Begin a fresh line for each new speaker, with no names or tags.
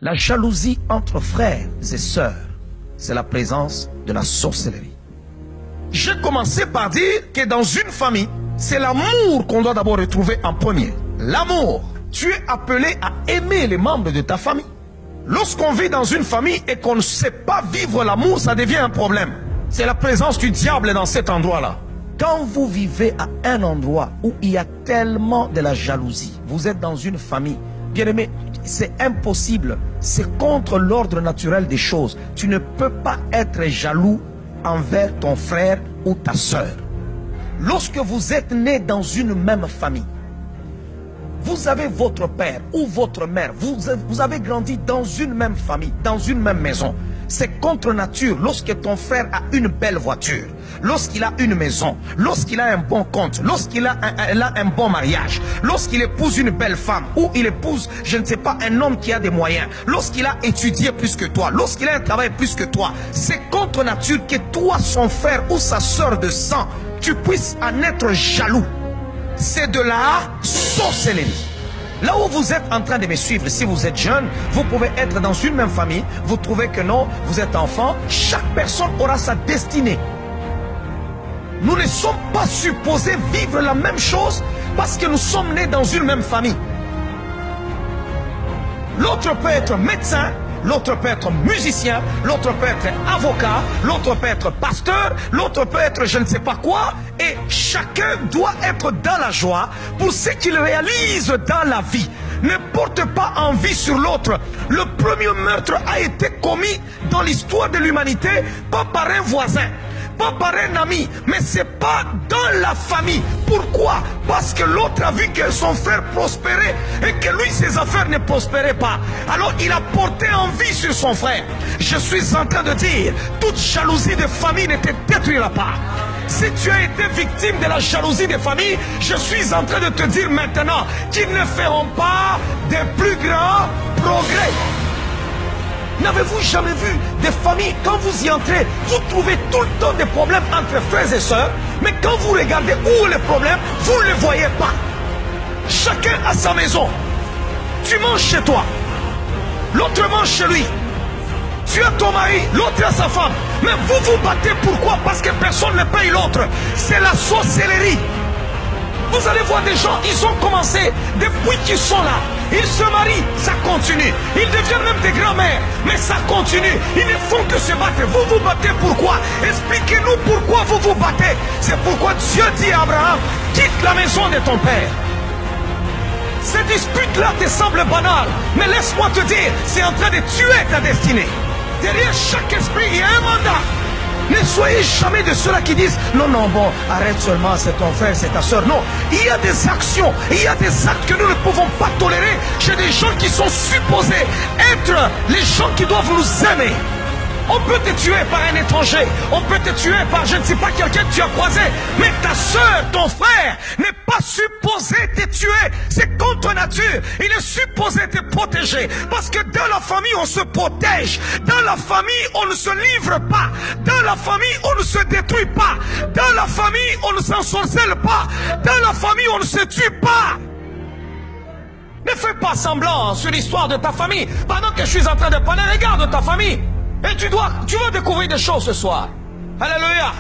La jalousie entre frères et sœurs, c'est la présence de la sorcellerie. J'ai commencé par dire que dans une famille, c'est l'amour qu'on doit d'abord retrouver en premier. L'amour. Tu es appelé à aimer les membres de ta famille. Lorsqu'on vit dans une famille et qu'on ne sait pas vivre l'amour, ça devient un problème. C'est la présence du diable dans cet endroit-là. Quand vous vivez à un endroit où il y a tellement de la jalousie, vous êtes dans une famille, bien aimé, c'est impossible. C'est contre l'ordre naturel des choses. Tu ne peux pas être jaloux envers ton frère ou ta sœur. Lorsque vous êtes né dans une même famille, vous avez votre père ou votre mère, vous avez grandi dans une même famille, dans une même maison. C'est contre nature lorsque ton frère a une belle voiture, lorsqu'il a une maison, lorsqu'il a un bon compte, lorsqu'il a un bon mariage, lorsqu'il épouse une belle femme ou il épouse, je ne sais pas, un homme qui a des moyens, lorsqu'il a étudié plus que toi, lorsqu'il a un travail plus que toi. C'est contre nature que toi, son frère ou sa soeur de sang, tu puisses en être jaloux. C'est de la sorcellerie. Là où vous êtes en train de me suivre, si vous êtes jeune, vous pouvez être dans une même famille, vous trouvez que non, vous êtes enfant, chaque personne aura sa destinée. Nous ne sommes pas supposés vivre la même chose parce que nous sommes nés dans une même famille. L'autre peut être médecin, l'autre peut être musicien, l'autre peut être avocat, l'autre peut être pasteur, l'autre peut être je ne sais pas quoi. Et chacun doit être dans la joie pour ce qu'il réalise dans la vie. Ne porte pas envie sur l'autre. Le premier meurtre a été commis dans l'histoire de l'humanité, pas par un voisin, pas par un ami, mais c'est pas dans la famille. Pourquoi? Parce que l'autre a vu que son frère prospérait et que lui, ses affaires ne prospéraient pas. Alors il a porté envie sur son frère. Je suis en train de dire, toute jalousie de famille ne te détruira pas. Si tu as été victime de la jalousie des familles, je suis en train de te dire maintenant qu'ils ne feront pas de plus grands progrès. N'avez-vous jamais vu des familles, quand vous y entrez, vous trouvez tout le temps des problèmes entre frères et sœurs, mais quand vous regardez où est le problème, vous ne le voyez pas. Chacun a sa maison. Tu manges chez toi, l'autre mange chez lui. Tu as ton mari, l'autre a sa femme. Mais vous vous battez, pourquoi? Parce que personne ne paye l'autre. C'est la sorcellerie. Vous allez voir des gens, ils ont commencé depuis qu'ils sont là. Ils se marient, ça continue. Ils deviennent même des grands-mères, mais ça continue. Ils ne font que se battre. Vous vous battez pourquoi? Expliquez-nous pourquoi vous vous battez. C'est pourquoi Dieu dit à Abraham, quitte la maison de ton père. Ces disputes-là te semblent banales, mais laisse-moi te dire, c'est en train de tuer ta destinée. Derrière chaque esprit, il y a un mandat. Ne soyez jamais de ceux-là qui disent non, non, bon, arrête seulement, c'est ton frère, c'est ta soeur. Non, il y a des actions, il y a des actes que nous ne pouvons pas tolérer chez des gens qui sont supposés être les gens qui doivent nous aimer. On peut te tuer par un étranger, on peut te tuer par je ne sais pas quelqu'un que tu as croisé, mais ta soeur, ton frère n'est pas supposé te tuer. C'est contre nature. Il est supposé te protéger. Parce que dans la famille, on se protège. Dans la famille, on ne se livre pas. Dans la famille, on ne se détruit pas. Dans la famille, on ne s'ensorcelle pas. Dans la famille, on ne se tue pas. Ne fais pas semblant sur l'histoire de ta famille. Pendant que je suis en train de parler, regarde ta famille. Et tu vas découvrir des choses ce soir. Alléluia.